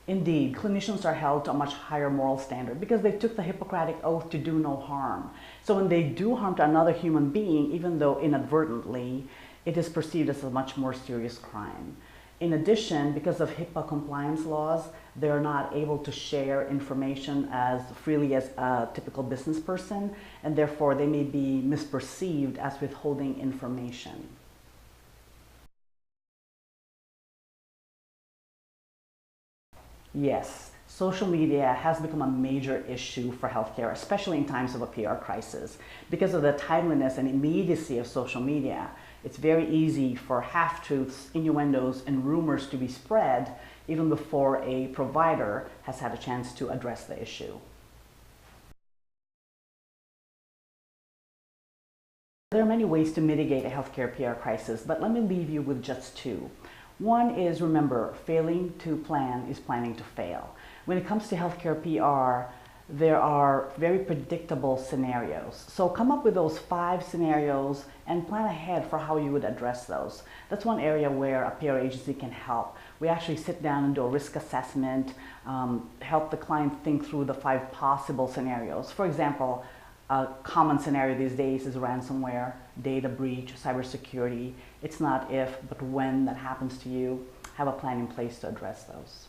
Indeed, clinicians are held to a much higher moral standard because they took the Hippocratic Oath to do no harm. So when they do harm to another human being, even though inadvertently, it is perceived as a much more serious crime. In addition, because of HIPAA compliance laws, they're not able to share information as freely as a typical business person, and therefore they may be misperceived as withholding information. Yes, social media has become a major issue for healthcare, especially in times of a PR crisis. Because of the timeliness and immediacy of social media, it's very easy for half-truths, innuendos, and rumors to be spread even before a provider has had a chance to address the issue. There are many ways to mitigate a healthcare PR crisis, but let me leave you with just two. One is, remember, failing to plan is planning to fail. When it comes to healthcare PR, there are very predictable scenarios. So come up with those 5 scenarios and plan ahead for how you would address those. That's one area where a PR agency can help. We actually sit down and do a risk assessment, help the client think through the 5 possible scenarios. For example, a common scenario these days is ransomware, data breach, cybersecurity. It's not if, but when that happens to you. Have a plan in place to address those.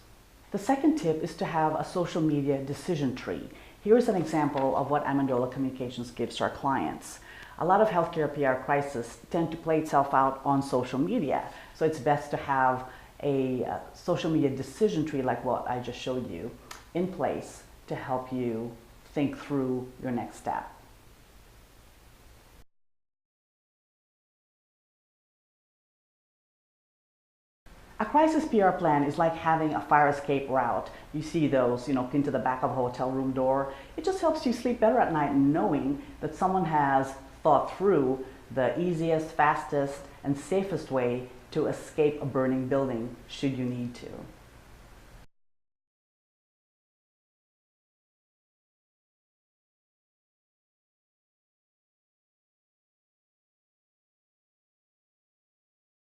The second tip is to have a social media decision tree. Here's an example of what Amendola Communications gives to our clients. A lot of healthcare PR crises tend to play itself out on social media, so it's best to have a social media decision tree like what I just showed you in place to help you think through your next step. A crisis PR plan is like having a fire escape route. You see those, pinned to the back of a hotel room door. It just helps you sleep better at night knowing that someone has thought through the easiest, fastest, and safest way to escape a burning building should you need to.